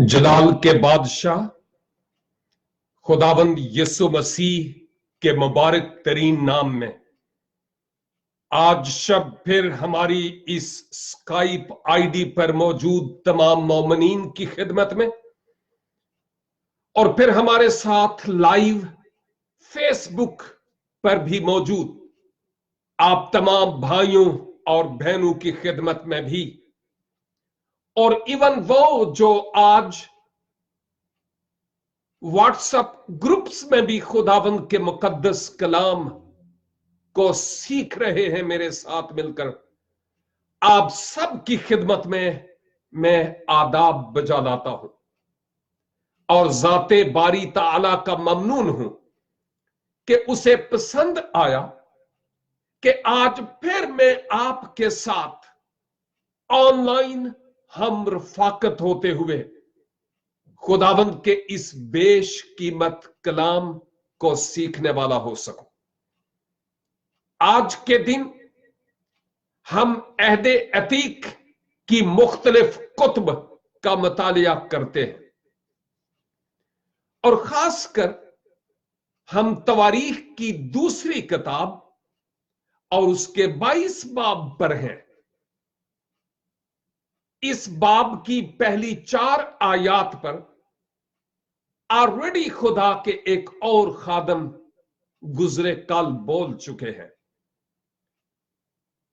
जलाल के बादशाह खुदावंद यीशु मसीह के मुबारक तरीन नाम में आज शब फिर हमारी इस स्काइप आईडी पर मौजूद तमाम मोमिनीन की खिदमत में और फिर हमारे साथ लाइव फेसबुक पर भी मौजूद आप तमाम भाइयों और बहनों की खिदमत में भी, और इवन वो जो आज व्हाट्सएप ग्रुप्स में भी खुदावंद के मुकद्दस कलाम को सीख रहे हैं मेरे साथ मिलकर, आप सब की खिदमत में मैं आदाब बजा लाता हूं और जाते बारी ताला का ममनून हूं कि उसे पसंद आया कि आज फिर मैं आपके साथ ऑनलाइन हम रफाकत होते हुए खुदावंद के इस बेशकीमत कलाम को सीखने वाला हो सकूं। आज के दिन हम अहदे अतीक की मुख्तलिफ कुतुब का मुतालिया करते हैं और खासकर हम तवारीख की दूसरी किताब और उसके 22 बाब पर हैं। इस बाब की पहली 4 आयात पर ऑलरेडी खुदा के एक और खादम गुजरे कल बोल चुके हैं।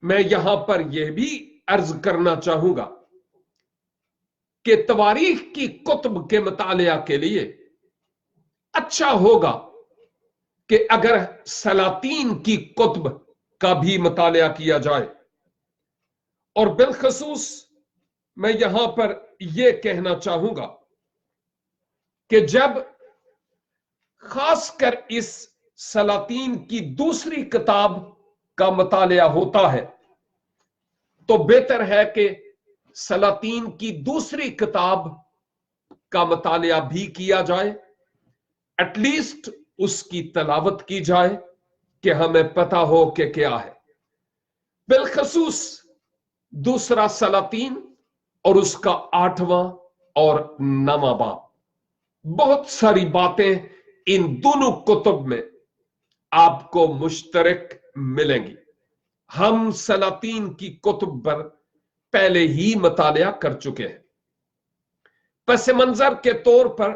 मैं यहां पर यह भी अर्ज करना चाहूंगा कि तवारीख की कुतुब के मुतालिया के लिए अच्छा होगा कि अगर सलातीन की कुतुब का भी मुतालिया किया जाए। और बिलखसूस मैं यहां पर यह कहना चाहूंगा कि जब खासकर इस सलातीन की दूसरी किताब का मुतालिया होता है तो बेहतर है कि सलातीन की दूसरी किताब का मुतालिया भी किया जाए, एटलीस्ट उसकी तलावत की जाए कि हमें पता हो कि क्या है। बिलखसूस दूसरा सलातीन और उसका 8वां और 9वां बाब, बहुत सारी बातें इन दोनों कुतुब में आपको मुश्तरक मिलेंगी। हम सलातीन की कुतुब पर पहले ही मुतालिया कर चुके हैं। पस मंजर के तौर पर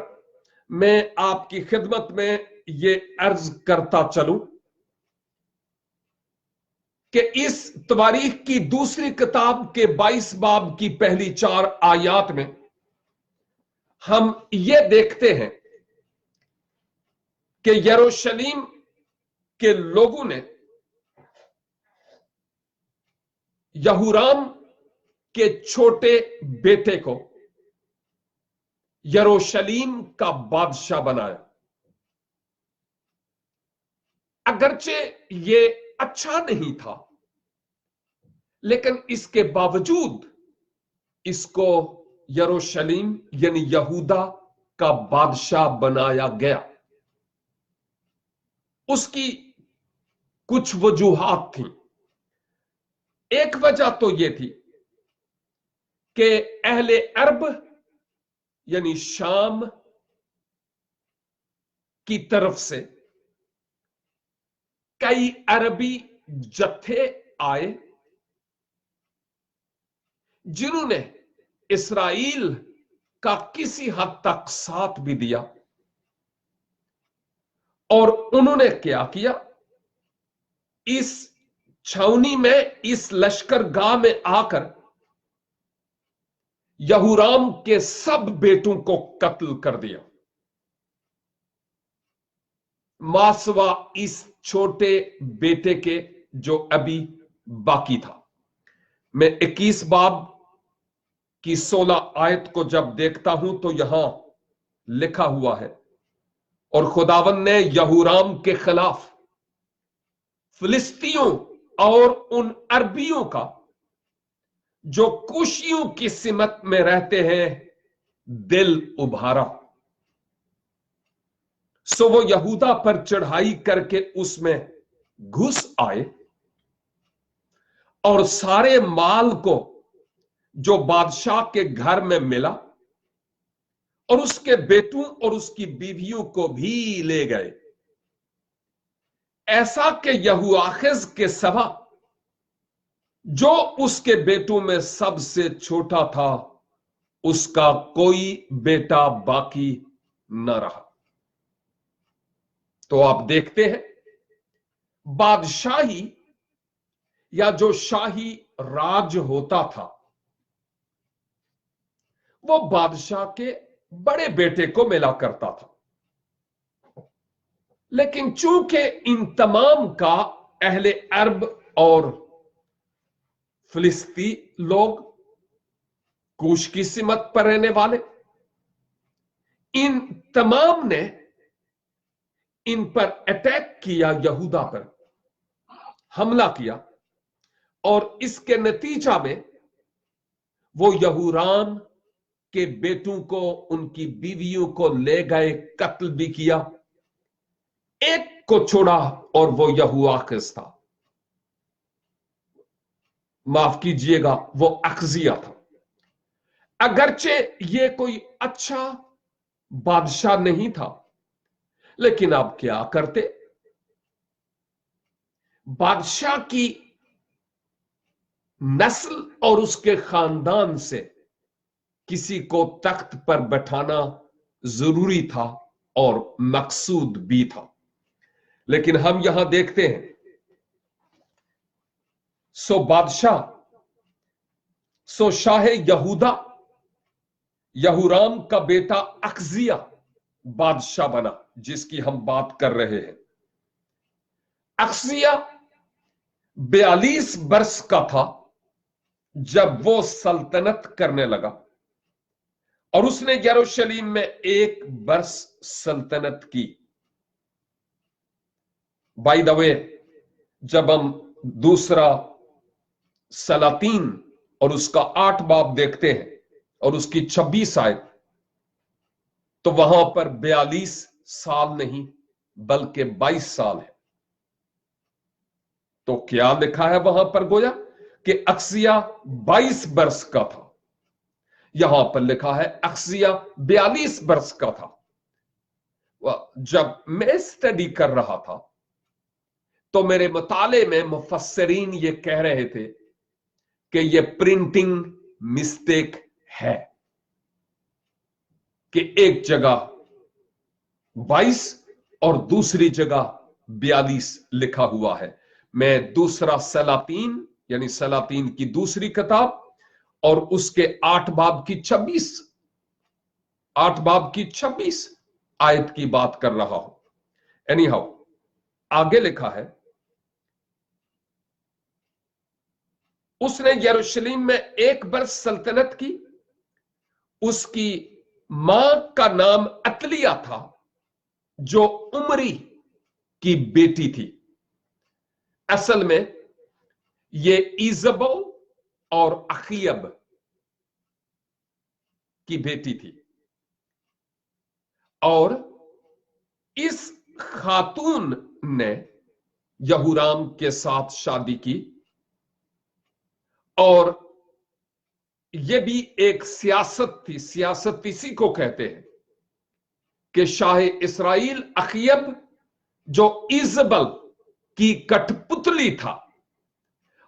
मैं आपकी खिदमत में यह अर्ज करता चलूं कि इस तवारीख की दूसरी किताब के 22 बाब की पहली 4 आयात में हम यह देखते हैं कि यरूशलेम के लोगों ने यहूराम के छोटे बेटे को यरूशलेम का बादशाह बनाया। अगरचे ये अच्छा नहीं था, लेकिन इसके बावजूद इसको यरूशलेम यानी यहूदा का बादशाह बनाया गया। उसकी कुछ वजूहात थी। एक वजह तो यह थी कि अहले अरब यानी शाम की तरफ से कई अरबी जत्थे आए जिन्होंने इस्राएल का किसी हद तक साथ भी दिया, और उन्होंने क्या किया, इस छावनी में इस लश्करगाह में आकर यहूराम के सब बेटों को कत्ल कर दिया, मासवा इस छोटे बेटे के जो अभी बाकी था। मैं 21 बाब की 16 आयत को जब देखता हूं तो यहां लिखा हुआ है, और खुदावन ने यहूराम के खिलाफ फिलिस्तियों और उन अरबियों का जो कुशियों की सिमत में रहते हैं दिल उभारा। सो वो यहूदा पर चढ़ाई करके उसमें घुस आए और सारे माल को जो बादशाह के घर में मिला और उसके बेटों और उसकी बीवियों को भी ले गए, ऐसा कि यहोआखिज के सवा जो उसके बेटों में सबसे छोटा था, उसका कोई बेटा बाकी न रहा। तो आप देखते हैं, बादशाही या जो शाही राज होता था, वो बादशाह के बड़े बेटे को मिला करता था। लेकिन चूंकि इन तमाम का अहले अरब और फिलिस्ती लोग, कूश की सिमत पर रहने वाले, इन तमाम ने इन पर अटैक किया, यहूदा पर हमला किया, और इसके नतीजा में वो यहूराम के बेटों को, उनकी बीवियों को ले गए, कत्ल भी किया। एक को छोड़ा और वो यहोआखिज था, माफ कीजिएगा, वो अखजिया था। अगरचे ये कोई अच्छा बादशाह नहीं था, लेकिन आप क्या करते, बादशाह की नस्ल और उसके खानदान से किसी को तख्त पर बैठाना जरूरी था और मकसूद भी था। लेकिन हम यहां देखते हैं, शाह यहूदा, यहूराम का बेटा अखजिया बादशाह बना, जिसकी हम बात कर रहे हैं। अखजिया 42 वर्ष का था जब वो सल्तनत करने लगा, और उसने यरूशलेम में 1 वर्ष सल्तनत की। बाय द वे, जब हम दूसरा सलातीन और उसका 8 बाब देखते हैं और उसकी 26 आयत, तो वहां पर 42 साल नहीं बल्कि 22 साल है। तो क्या लिखा है वहां पर, गोया कि अक्सिया 22 वर्ष का था। यहां पर लिखा है अक्सिया 42 वर्ष का था। जब मैं स्टडी कर रहा था तो मेरे मुताले में मुफस्सरीन ये कह रहे थे कि ये प्रिंटिंग मिस्टेक है, कि एक जगह 22 और दूसरी जगह 42 लिखा हुआ है। मैं दूसरा सलातीन यानी सलातीन की दूसरी किताब और उसके 8 बाब की 26 आयत की बात कर रहा हूं। एनी हाउ, आगे लिखा है, उसने यरूशलेम में 1 वर्ष सल्तनत की। उसकी मां का नाम अतलिया था, जो उमरी की बेटी थी। असल में ये इजबल और अखियब की बेटी थी, और इस खातून ने यहूराम के साथ शादी की, और यह भी एक सियासत थी। सियासत इसी को कहते हैं कि शाह इस्राइल अखियब, जो इजबल की कठपुतली था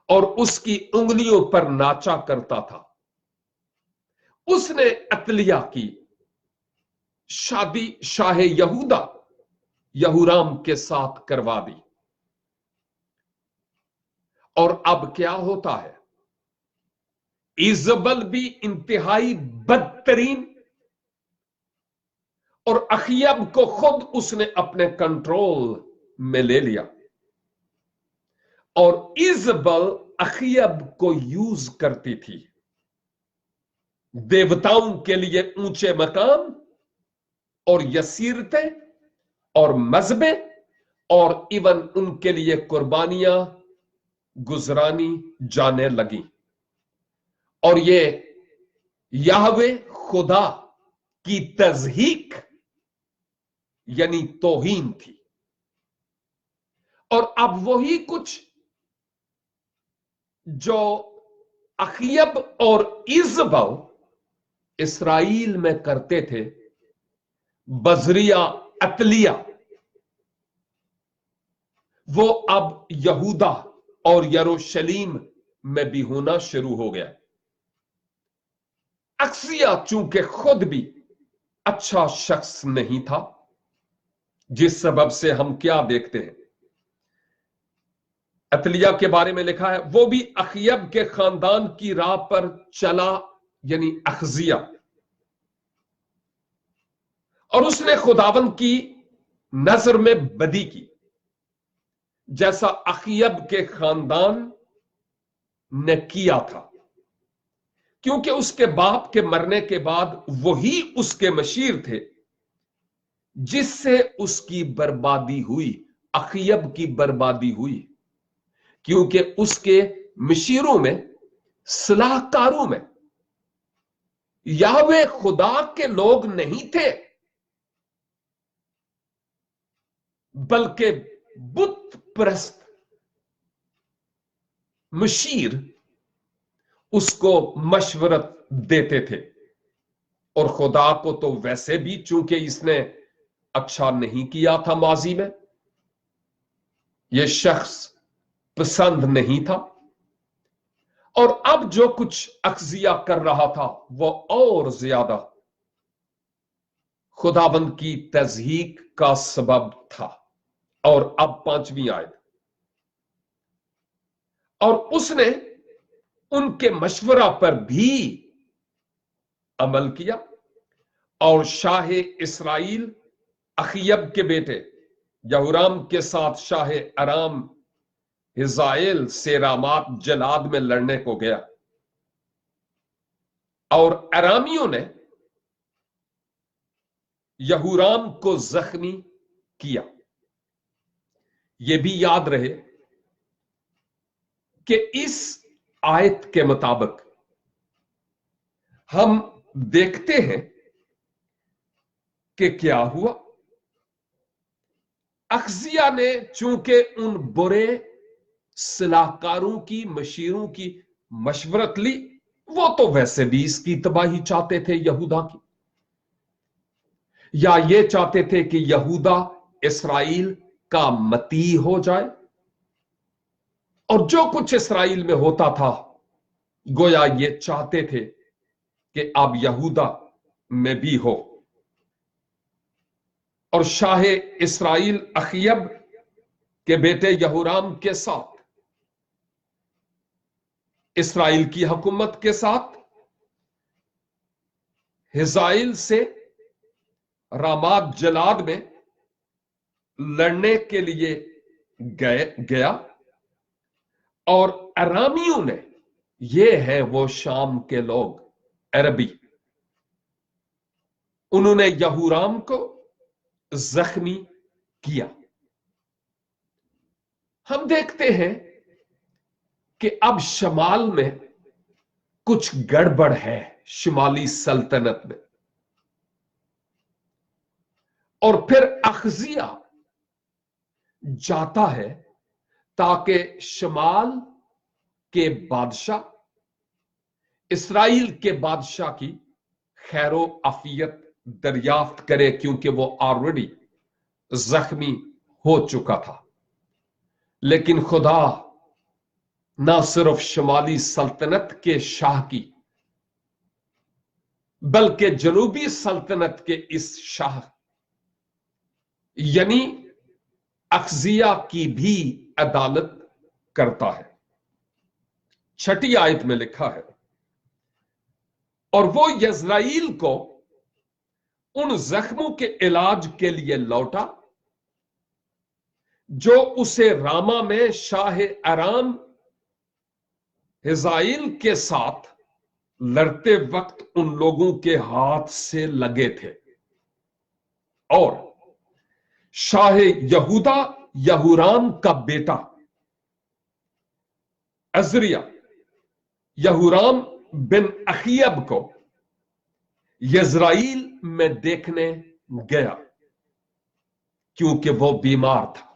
और उसकी उंगलियों पर नाचा करता था, उसने अतलिया की शादी शाह यहूदा यहूराम के साथ करवा दी। और अब क्या होता है, इजबल भी इंतहाई बदतरीन, और अखियब को खुद उसने अपने कंट्रोल में ले लिया, और इजबल अखियब को यूज करती थी देवताओं के लिए ऊंचे मकाम और यसीरतें और मजबे, और इवन उनके लिए कुर्बानियां गुजरानी जाने लगी। और ये याहवे खुदा की तज़हीक यानी तौहीन थी। और अब वही कुछ जो अखियब और इजबल इसराइल में करते थे, बजरिया अतलिया, वो अब यहूदा और यरूशलेम में भी होना शुरू हो गया। अक्सिया चूंकि खुद भी अच्छा शख्स नहीं था, जिस सबब से हम क्या देखते हैं, अतलिया के बारे में लिखा है वो भी अखयब के खानदान की राह पर चला, यानी अखजिया, और उसने खुदावंद की नजर में बदी की, जैसा अखयब के खानदान ने किया था, क्योंकि उसके बाप के मरने के बाद वही उसके मशीर थे जिससे उसकी बर्बादी हुई, अखयब की बर्बादी हुई, क्योंकि उसके मशीरों में, सलाहकारों में यावे खुदा के लोग नहीं थे, बल्कि बुत परस्त मशीर उसको मशवरत देते थे। और खुदा को तो वैसे भी चूंकि इसने अच्छा नहीं किया था माजी में, यह शख्स पसंद नहीं था, और अब जो कुछ अक्सिया कर रहा था वो और ज्यादा खुदाबंद की तज़हीक का सबब था। और अब 5वीं आयत, और उसने उनके मशवरा पर भी अमल किया और शाह इसराइल अखयब के बेटे यहूराम के साथ शाह अराम हिजाएल से रामात जलाद में लड़ने को गया, और अरामियों ने यहूराम को जख्मी किया। यह भी याद रहे कि इस आयत के मुताबिक हम देखते हैं कि क्या हुआ। अक्सिया ने चूंकि उन बुरे सलाहकारों की, मशीरों की मशवरत ली, वो तो वैसे भी इसकी तबाही चाहते थे यहूदा की, या ये चाहते थे कि यहूदा इसराइल का मती हो जाए, और जो कुछ इसराइल में होता था गोया ये चाहते थे कि अब यहूदा में भी हो। और शाह इसराइल अखयब के बेटे यहूराम के साथ, इसराइल की हुकूमत के साथ हिजाइल से रामात जलाद में लड़ने के लिए गया, और अरामियों ने, ये है वो शाम के लोग, अरबी, उन्होंने यहूराम को जख्मी किया। हम देखते हैं कि अब शमाल में कुछ गड़बड़ है, शुमाली सल्तनत में, और फिर अखजिया जाता है ताकि शमाल के बादशाह, इसराइल के बादशाह की खैरो आफियत दरियाफ्त करे, क्योंकि वो ऑलरेडी जख्मी हो चुका था। लेकिन खुदा ना सिर्फ शुमाली सल्तनत के शाह की, बल्कि जनूबी सल्तनत के इस शाह यानी अक्सिया की भी अदालत करता है। 6ठी आयत में लिखा है, और वो यज़राइल को उन जख्मों के इलाज के लिए लौटा जो उसे रामा में शाह अराम हिजाइल के साथ लड़ते वक्त उन लोगों के हाथ से लगे थे, और शाह यहूदा यहूराम का बेटा अजरिया यहूराम बिन अखयब को यज़राइल में देखने गया, क्योंकि वो बीमार था।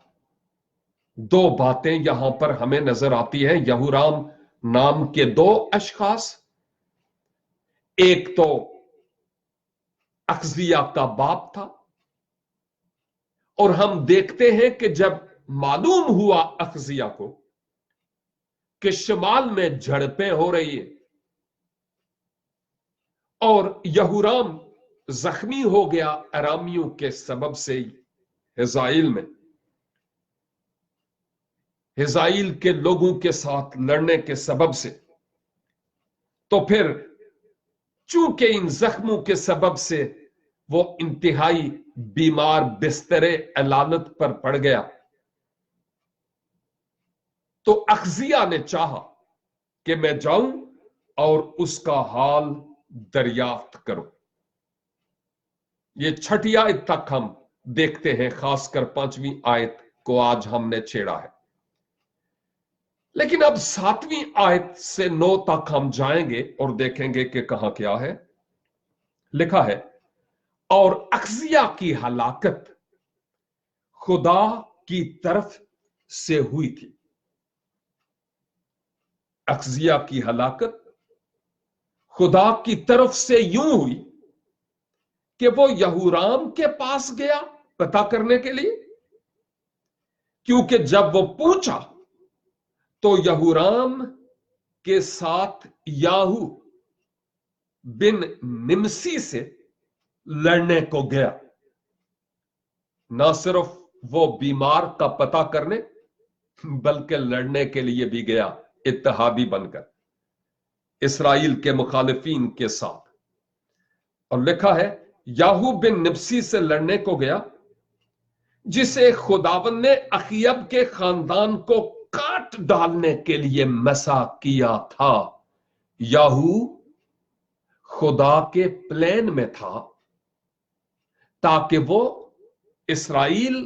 2 बातें यहां पर हमें नजर आती हैं। यहूराम नाम के 2 अशखास, एक तो अक्सिया का बाप था اور ہم دیکھتے ہیں کہ جب معلوم ہوا اخزیہ کو کہ شمال میں جھڑپیں ہو رہی ہیں اور یہورام زخمی ہو گیا ارامیوں کے سبب سے ہزائیل میں، ہزائیل کے لوگوں کے ساتھ لڑنے کے سبب سے، تو پھر چونکہ ان زخموں کے سبب سے وہ انتہائی بیمار بستر علالت پر پڑ گیا، تو اخزیہ نے چاہا کہ میں جاؤں اور اس کا حال دریافت کروں۔ یہ 6 آیت تک ہم دیکھتے ہیں، خاص کر 5ویں آیت کو آج ہم نے چھیڑا ہے، لیکن اب 7ویں آیت سے 9 تک ہم جائیں گے اور دیکھیں گے کہ کہاں کیا ہے۔ لکھا ہے، اور اخزیہ کی ہلاکت خدا کی طرف سے ہوئی تھی۔ اخزیہ کی ہلاکت خدا کی طرف سے یوں ہوئی کہ وہ یہورام کے پاس گیا پتہ کرنے کے لیے، کیونکہ جب وہ پوچھا تو یہورام کے ساتھ یاہو بن نمسی سے لڑنے کو گیا۔ نہ صرف وہ بیمار کا پتہ کرنے بلکہ لڑنے کے لیے بھی گیا، اتحادی بن کر اسرائیل کے مخالفین کے ساتھ۔ اور لکھا ہے، یاہو بن نمسی سے لڑنے کو گیا، جسے خداوند نے اخیب کے خاندان کو کاٹ ڈالنے کے لیے مسا کیا تھا۔ یاہو خدا کے پلان میں تھا تاکہ وہ اسرائیل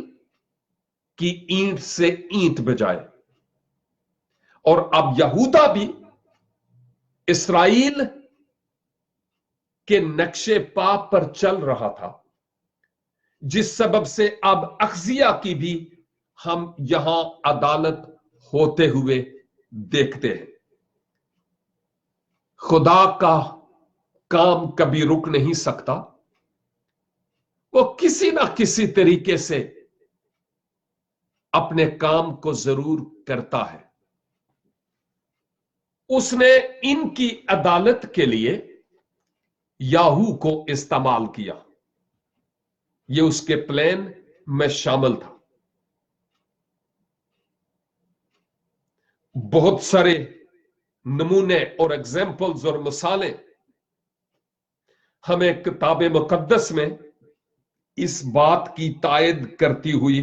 کی اینٹ سے اینٹ بجائے، اور اب یہودا بھی اسرائیل کے نقشے پا پر چل رہا تھا، جس سبب سے اب اخزیہ کی بھی ہم یہاں عدالت ہوتے ہوئے دیکھتے ہیں۔ خدا کا کام کبھی رک نہیں سکتا، وہ کسی نہ کسی طریقے سے اپنے کام کو ضرور کرتا ہے۔ اس نے ان کی عدالت کے لیے یاہو کو استعمال کیا، یہ اس کے پلان میں شامل تھا۔ بہت سارے نمونے اور ایگزامپلز اور مثالیں ہمیں کتاب مقدس میں اس بات کی تائید کرتی ہوئی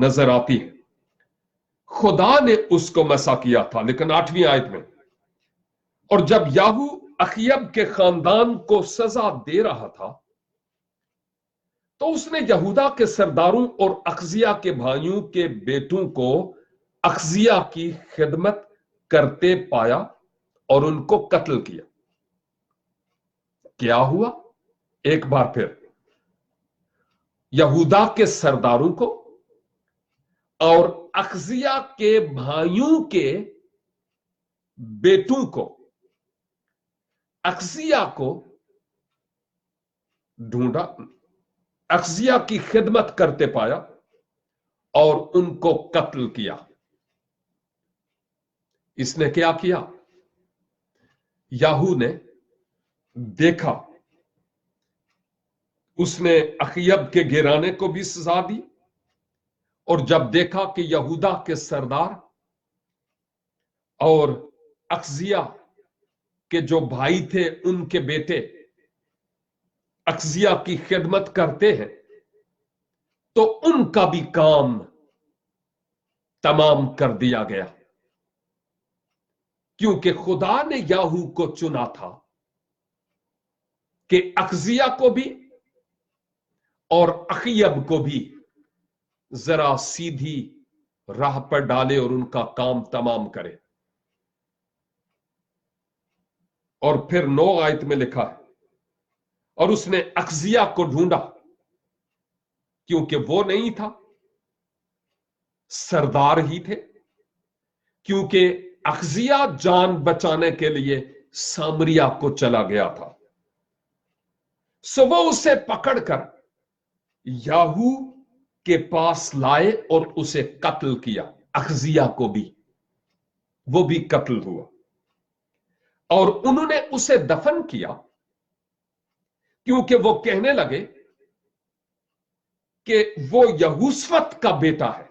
نظر آتی ہے۔ خدا نے اس کو مسا کیا تھا، لیکن 8ویں آیت میں، اور جب یاہو اخیب کے خاندان کو سزا دے رہا تھا تو اس نے یہودا کے سرداروں اور اخزیہ کے بھائیوں کے بیٹوں کو اخزیہ کی خدمت کرتے پایا اور ان کو قتل کیا۔ کیا ہوا؟ ایک بار پھر یہودا کے سرداروں کو اور اخزیہ کے بھائیوں کے بیٹوں کو، اخزیہ کو ڈھونڈا، اخزیہ کی خدمت کرتے پایا اور ان کو قتل کیا۔ اس نے کیا کیا؟ یاہو نے دیکھا، اس نے اخیب کے گھرانے کو بھی سزا دی، اور جب دیکھا کہ یہودا کے سردار اور اخزیہ کے جو بھائی تھے ان کے بیٹے اخزیہ کی خدمت کرتے ہیں، تو ان کا بھی کام تمام کر دیا گیا، کیونکہ خدا نے یاہو کو چنا تھا کہ اخزیہ کو بھی اور اخیب کو بھی ذرا سیدھی راہ پر ڈالے اور ان کا کام تمام کرے۔ اور پھر 9 آیت میں لکھا ہے، اور اس نے اخزیہ کو ڈھونڈا، کیونکہ وہ نہیں تھا، سردار ہی تھے، کیونکہ اخزیہ جان بچانے کے لیے سامریہ کو چلا گیا تھا۔ سو وہ اسے پکڑ کر یاہو के पास लाए और उसे कत्ल किया। अखजिया को भी, वो भी कत्ल हुआ और उन्होंने उसे दफन किया, क्योंकि वो कहने लगे कि वो यहूसफत का बेटा है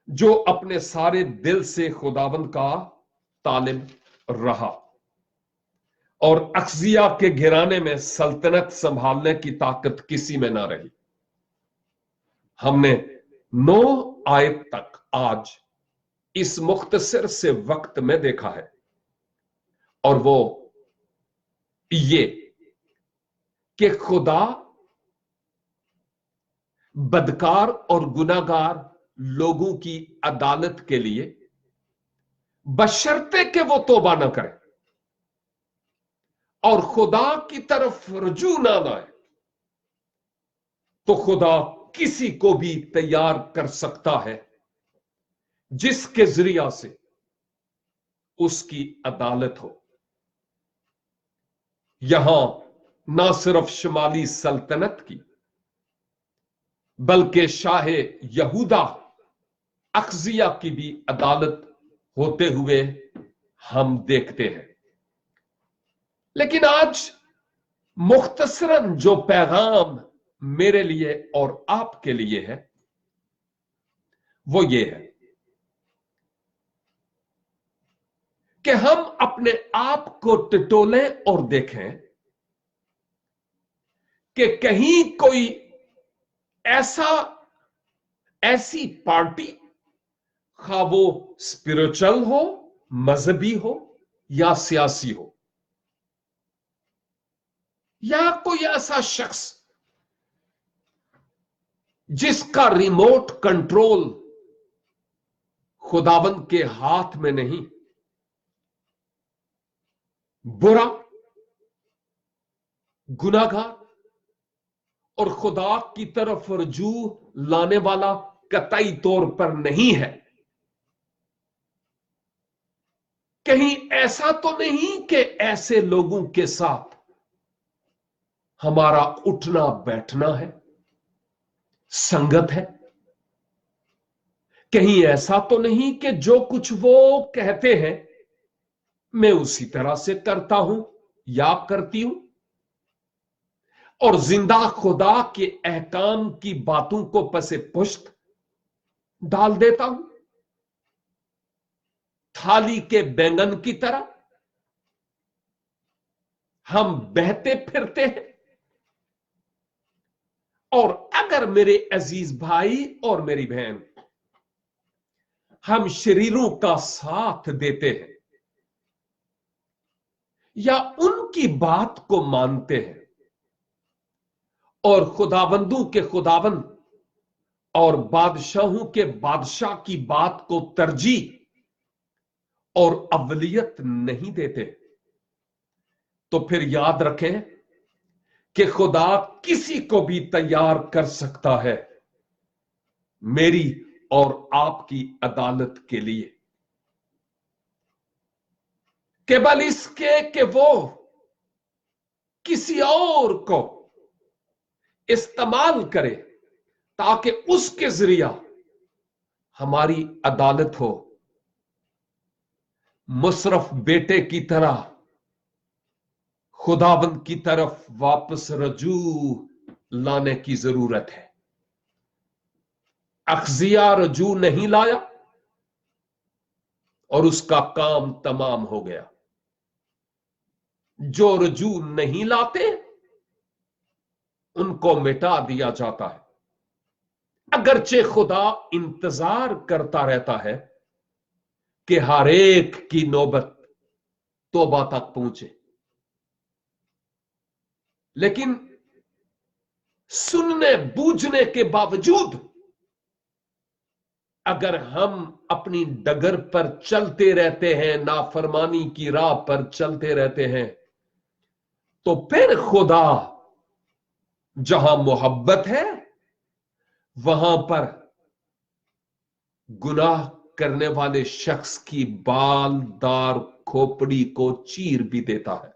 जो अपने सारे दिल से खुदावंद का तालिब रहा, और अखजिया के घराने में सल्तनत संभालने की ताकत किसी में ना रही। हमने 9 आयत तक आज इस मुख्तसर से वक्त में देखा है, और वो ये कि खुदा बदकार और गुनाहगार लोगों की अदालत के लिए, बशर्ते कि वो तौबा ना करे और खुदा की तरफ रुजू ना लाए, तो खुदा किसी को भी तैयार कर सकता है जिसके जरिया से उसकी अदालत हो। यहां ना सिर्फ शुमाली सल्तनत की, बल्कि शाह यहूदा अखजिया की भी अदालत होते हुए हम देखते हैं। लेकिन आज मुख्तसरन जो पैगाम मेरे लिए और आपके लिए है, वो ये है कि हम अपने आप को टटोलें और देखें कि कहीं कोई ऐसी पार्टी, खा वो स्पिरिचुअल हो, मजहबी हो या सियासी हो, या कोई ऐसा शख्स जिसका रिमोट कंट्रोल खुदाबंद के हाथ में नहीं, बुरा, गुनाहगार और खुदा की तरफ रुजू लाने वाला कतई तौर पर नहीं है। कहीं ऐसा तो नहीं कि ऐसे लोगों के साथ हमारा उठना बैठना है, संगत है। कहीं ऐसा तो नहीं कि जो कुछ वो कहते हैं मैं उसी तरह से करता हूं या करती हूं, और जिंदा खुदा के अहकाम की बातों को पसे पुश्त डाल देता हूं, थाली के बैंगन की तरह हम बहते फिरते हैं। और अगर मेरे अजीज भाई और मेरी बहन हम शरीरों का साथ देते हैं या उनकी बात को मानते हैं और खुदाबंदों के खुदाबंद और बादशाहों के बादशाह की बात को तरजीह और अवलियत नहीं देते, तो फिर याद रखें कि खुदा किसी को भी तैयार कर सकता है मेरी और आपकी अदालत के लिए, केवल इसके कि वो किसी और को इस्तेमाल करे ताकि उसके जरिया हमारी अदालत हो। मुशर्रफ बेटे की तरह खुदाबंद की तरफ वापस रजू लाने की जरूरत है। अखजिया रजू नहीं लाया और उसका काम तमाम हो गया। जो रजू नहीं लाते उनको मिटा दिया जाता है, अगरचे खुदा इंतजार करता रहता है कि हर एक की नौबत तौबा तक पहुंचे। लेकिन सुनने बूझने के बावजूद अगर हम अपनी डगर पर चलते रहते हैं, नाफरमानी की राह पर चलते रहते हैं, तो फिर खुदा जहां मोहब्बत है वहां पर गुनाह करने वाले शख्स की बालदार खोपड़ी को चीर भी देता है।